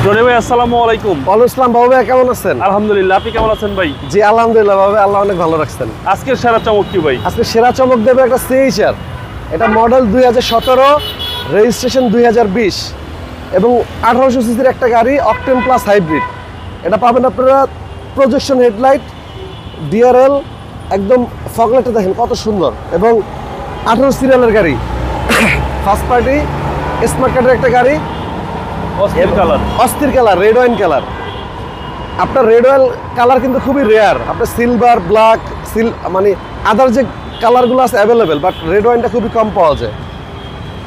রনি ভাই আসসালামু আলাইকুম। ওয়ালাইকুম আসসালাম বাবু ভাই, কেমন আছেন? আলহামদুলিল্লাহ, আপনি কেমন আছেন ভাই? জি আলহামদুলিল্লাহ বাবু, আল্লাহ অনেক ভালো রাখছেন। আজকের সেরা চমক কি ভাই? আজকে সেরা চমক দেবে একটা সিএইচআর। এটা মডেল 2017, রেজিস্ট্রেশন 2020 এবং 1800 সিসির একটা গাড়ি, অকটেন প্লাস হাইব্রিড। এটা পাবেন আপনারা প্রজেকশন হেডলাইট, ডিআরএল, একদম ফগলাইটটা দেখেন কত সুন্দর, এবং 18 সিরিয়ালের গাড়ি, ফার্স্ট পার্টি স্মার্ট কার্ডের একটা গাড়ি, অস্থির কালার, রেড ওয়াইন কালার। আপনার রেড ওয়াইন কালার কিন্তু খুবই রেয়ার। আপনার সিলভার, ব্ল্যাক, মানে আদার যে কালারগুলো আছে অ্যাভেলেবেল, বাট রেড ওয়াইনটা খুবই কম পাওয়া যায়।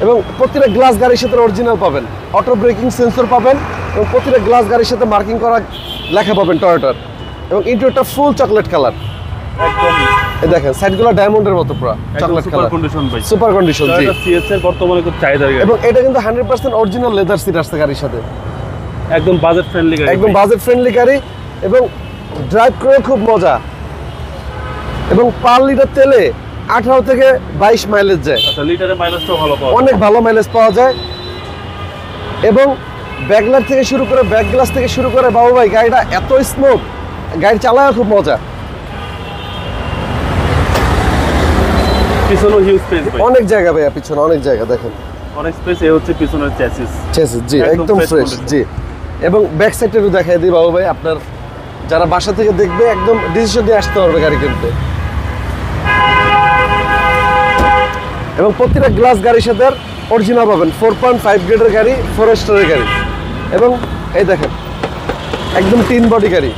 এবং প্রতিটা গ্লাস গাড়ির সাথে অরিজিনাল পাবেন, অটো ব্রেকিং সেন্সর পাবেন, এবং প্রতিটা গ্লাস গাড়ির সাথে মার্কিং করা লেখা পাবেন টয়োটার। এবং ইন্টেরিয়রটা ফুল চকলেট কালার, একদম এই দেখেন সাইডগুলো ডায়মন্ডের মতো পুরো চকলেট কালার, কন্ডিশন ভাই, সুপার কন্ডিশন। জি, এটা সিএসআর বর্তমানে খুব চাহিদার গাড়ি, এবং এটা কিন্তু 100% অরিজিনাল লেদার সিট আসছে গাড়ির সাথে, একদম বাজেট ফ্রেন্ডলি গাড়ি, একদম বাজেট ফ্রেন্ডলি গাড়ি, এবং ড্রাইভ করে খুব মজা। এবং পার লিটার তেলে 18 থেকে 22 মাইলেজ যায়। আচ্ছা, লিটারে মাইলেজটাও ভালো পাওয়া অনেক ভালো মাইলেজ পাওয়া যায়। এবং ব্যাকলাইট থেকে শুরু করে, ব্যাক গ্লাস থেকে শুরু করে বাবু ভাই গাড়িটা এত স্মুথ, গাড়ি চালায় খুব মজা। পিছনে হিউজ স্পেস ভাই, অনেক জায়গা ভাইয়া পিছনে, অনেক জায়গা দেখেন, অনেক স্পেস। এই হচ্ছে পিছনের চ্যাসিস, জি একদম fresh ফ্রেশ। condition। জি, এবং ব্যাক সাইডটা একটু দেখাই দিই বাবু ভাই, আপনার যারা বাসা থেকে দেখবে একদম ডিসিশন দিয়ে আসতে পারবে গাড়ি কিনতে। এবং প্রতিটা গ্লাস গাড়ির সাথে অরিজিনাল পাবেন, 4.5 গ্রেডের গাড়ি, ফরেস্টারের গাড়ি। এবং এই দেখেন একদম টিন বডি গাড়ি,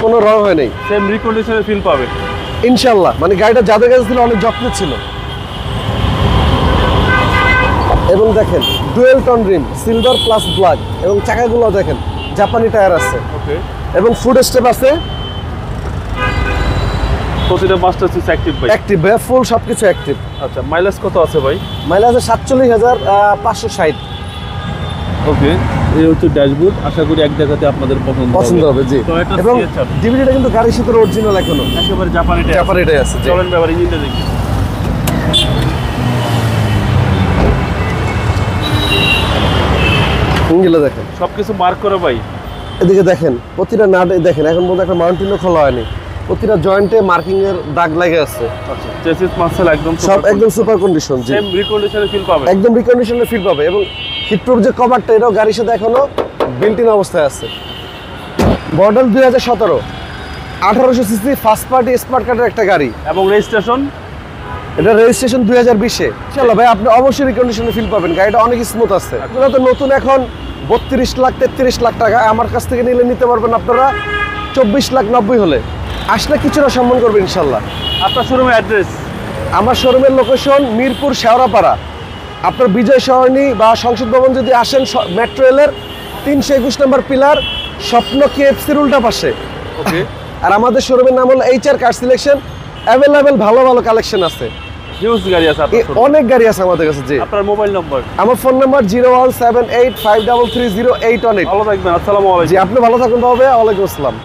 কোনো রং হয় নাই, সেম রিকন্ডিশনের ফিল পাবে ইনশাল্লাহ। মানে গাড়িটা যাদের কাছে ছিল অনেক যত্ন ছিল। এবং দেখেন ডুয়েল টোন রিম, সিলভার প্লাস ব্ল্যাক, এবং চাকাগুলো দেখেন জাপানি টায়ার আছে, ওকে। এবং ফুড স্টেপ আছে, প্রতিটা মাস্টার সুইচ অ্যাক্টিভ ভাই, অ্যাক্টিভ ভাই, ফুল সবকিছু অ্যাক্টিভ। আচ্ছা, মাইলেজ কত আছে ভাই? মাইলেজ 47,560। ওকে, এই হচ্ছে ড্যাশবোর্ড। আশা করি এক জায়গাতে আপনাদের পছন্দ হবে। জি, তো এটা এবং CHR ডিভিডিটা কিন্তু গাড়ির সাথে অরিজিনাল, এখনো একেবারে জাপানিটাই জাপানিটাই আছে। জি, চলেন ব্যাপারে ইঞ্জিনটা দেখি। ইঞ্জিনটা দেখেন, সবকিছু মার্ক করে ভাই, এদিকে দেখেন প্রতিটা নাট দেখেন, এখন পর্যন্ত একটা মাউন্টেনও খোলা হয়নি, প্রতিটা জয়েন্টে মার্কিং এর দাগ লেগে আছে। আচ্ছা, চেসিস মাসেল একদম সব একদম সুপার কন্ডিশন। জি, সেম রিকন্ডিশনের ফিল পাবে, একদম রিকন্ডিশনের ফিল পাবে। এবং হিটপ্রুফ যে কভারটা, এটাও গাড়ির সাথে এখনো বিল্ট ইন অবস্থায় আছে। Model 2017, 1800 CC, first party smart কার্ডের একটা গাড়ি, এবং রেজিস্ট্রেশন এটা রেজিস্ট্রেশন 2020-এ। চলো ভাই, আপনি অবশ্যই রিকন্ডিশনে ফিল পাবেন, গাড়িটা অনেক স্মুথ আছে। এগুলো তো নতুন এখন 32 লাখ 33 লাখ টাকা, আমার কাছ থেকে নিলে নিতে পারবেন আপনারা 24 লাখ 90 হলে। আসলে কিছুটা সম্মান করবে ইনশাল্লাহ। আপনার শোরুমের অ্যাড্রেস? আমার শোরুমের লোকেশন মিরপুর শেওড়াপাড়া। আপনার বিজয় সরণি বা সংসদ ভবন যদি আসেন, মেট্রো রেলের 321 নম্বর পিলার, স্বপ্ন কেএফসির উল্টা পাশে। ওকে। আর আমাদের শোরুমের নাম হলো HR কার সিলেকশন। অ্যাভেলেবেল ভালো ভালো কালেকশন আছে, হিউজ গাড়ি আছে আপনার শোরুমে। অনেক গাড়ি আছে আমাদের কাছে। জি, আপনার মোবাইল নম্বর? আমার ফোন নাম্বার 01785330818। ভালো থাকবেন, আসসালামু আলাইকুম। জি, আপনি ভালো থাকুন বাবা। ওয়ালাইকুম আসসালাম।